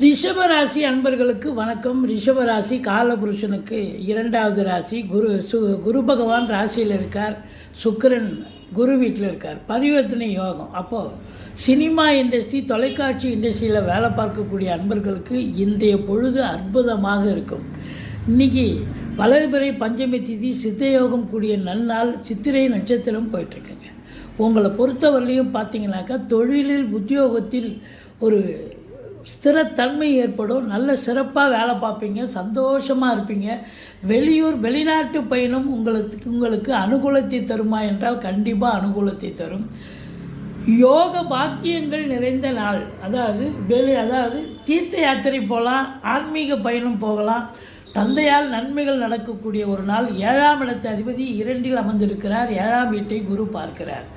ரிஷபராசி அன்பர்களுக்கு வணக்கம். ரிஷபராசி காலபுருஷனுக்கு இரண்டாவது ராசி. குரு பகவான் ராசியில் இருக்கார். சுக்கிரன் குரு வீட்டில் இருக்கார். பரிவர்த்தனை யோகம். அப்போது சினிமா இண்டஸ்ட்ரி, தொலைக்காட்சி இண்டஸ்ட்ரியில் வேலை பார்க்கக்கூடிய அன்பர்களுக்கு இன்றைய பொழுது அற்புதமாக இருக்கும். இன்றைக்கி வளர்பிறை பஞ்சமி திதி சித்தயோகம் கூடிய நன்னாள். சித்திரை நட்சத்திரம் போயிட்டுருக்குங்க. உங்களை பொறுத்தவரையிலையும் பார்த்தீங்கன்னாக்கா தொழிலில் உத்தியோகத்தில் ஒரு ஸ்திரத்தன்மை ஏற்படும். நல்ல சிறப்பாக வேலை பார்ப்பீங்க, சந்தோஷமாக இருப்பீங்க. வெளிநாட்டு பயணம் உங்களுக்கு அனுகூலத்தை தருமா என்றால் கண்டிப்பாக அனுகூலத்தை தரும். யோக பாக்கியங்கள் நிறைந்த நாள். அதாவது தீர்த்த யாத்திரை போகலாம், ஆன்மீக பயணம் போகலாம். தந்தையால் நன்மைகள் நடக்கக்கூடிய ஒரு நாள். 7ஆம் இடத்து அதிபதி 2இல் அமர்ந்திருக்கிறார். 7ஆம் வீட்டை குரு பார்க்கிறார்.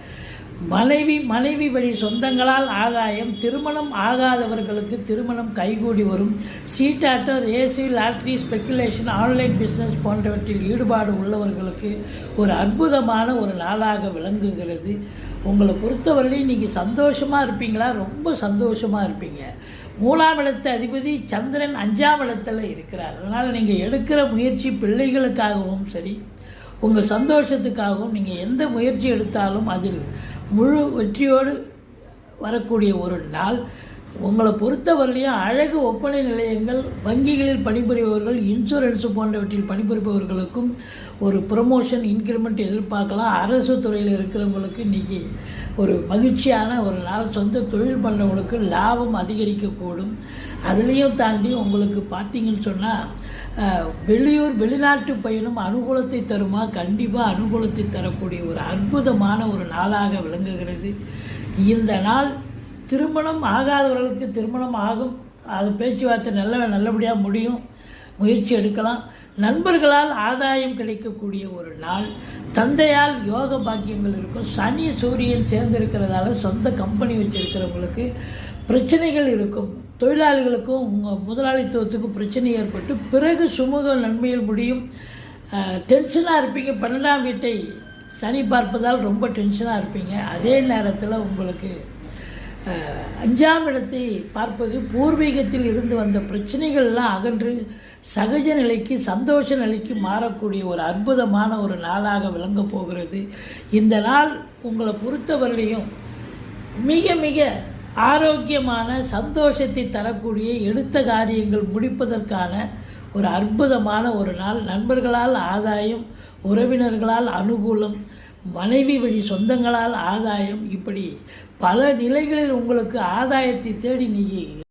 மனைவி வழி சொந்தங்களால் ஆதாயம். திருமணம் ஆகாதவர்களுக்கு திருமணம் கைகூடி வரும். சீட்டாட்டம், race, lottery, speculation, online business போன்றவற்றில் ஈடுபாடு உள்ளவர்களுக்கு ஒரு அற்புதமான ஒரு நாளாக விளங்குகிறது. உங்களை பொறுத்தவரையிலும் நீங்கள் சந்தோஷமாக இருப்பீங்களா? ரொம்ப சந்தோஷமாக இருப்பீங்க. 3ஆம் இடத்து அதிபதி சந்திரன் 5ஆம் இடத்துல இருக்கிறார். அதனால் நீங்கள் எடுக்கிற முயற்சி பிள்ளைகளுக்காகவும் சரி, உங்கள் சந்தோஷத்துக்காகவும் நீங்கள் எந்த முயற்சி எடுத்தாலும் அதில் முழு வெற்றியோடு வரக்கூடிய ஒரு நாள். உங்களை பொறுத்தவரையிலையும் அழகு ஒப்பனை நிலையங்கள், வங்கிகளில் பணிபுரிபவர்கள், இன்சூரன்ஸு போன்றவற்றில் பணிபுரிபவர்களுக்கும் ஒரு ப்ரமோஷன், இன்க்ரிமெண்ட் எதிர்பார்க்கலாம். அரசு துறையில் இருக்கிறவங்களுக்கு இன்றைக்கி ஒரு மகிழ்ச்சியான ஒரு நாள். சொந்த தொழில் பண்ணுறவங்களுக்கு லாபம் அதிகரிக்கக்கூடும். அதுலேயும் தாண்டி உங்களுக்கு பார்த்தீங்கன்னு சொன்னால் வெளிநாட்டு பயணம் அனுகூலத்தை தருமா? கண்டிப்பாக அனுகூலத்தை தரக்கூடிய ஒரு அற்புதமான ஒரு நாளாக விளங்குகிறது. இந்த நாள் திருமணம் ஆகாதவர்களுக்கு திருமணம் ஆகும். அது பேச்சுவார்த்தை நல்லபடியாக முடியும். முயற்சி எடுக்கலாம். நண்பர்களால் ஆதாயம் கிடைக்கக்கூடிய ஒரு நாள். தந்தையால் யோக பாக்கியங்கள் இருக்கும். சனி சூரியன் சேர்ந்திருக்கிறதால சொந்த கம்பெனி வச்சுருக்கிறவங்களுக்கு பிரச்சனைகள் இருக்கும். தொழிலாளிகளுக்கும் உங்கள் முதலாளித்துவத்துக்கும் பிரச்சனை ஏற்பட்டு பிறகு சுமூக நன்மையில் முடியும். டென்ஷனாக இருப்பீங்க. 12ஆம் வீட்டை சனி பார்ப்பதால் ரொம்ப டென்ஷனாக இருப்பீங்க. அதே நேரத்தில் உங்களுக்கு 5ஆம் இடத்தை பார்ப்பது பூர்வீகத்தில் இருந்து வந்த பிரச்சனைகள்லாம் அகன்று சகஜ நிலைக்கு, சந்தோஷ நிலைக்கு மாறக்கூடிய ஒரு அற்புதமான ஒரு நாளாக விளங்கப் போகிறது. இந்த நாள் உங்களை பொறுத்தவரையிலையும் மிக மிக ஆரோக்கியமான, சந்தோஷத்தை தரக்கூடிய, எடுத்த காரியங்கள் முடிப்பதற்கான ஒரு அற்புதமான ஒரு நாள். நண்பர்களால் ஆதாயம், உறவினர்களால் அனுகூலம், மனைவி வழி சொந்தங்களால் ஆதாயம். இப்படி பல நிலைகளில் உங்களுக்கு ஆதாயத்தை தேடி நீங்கள்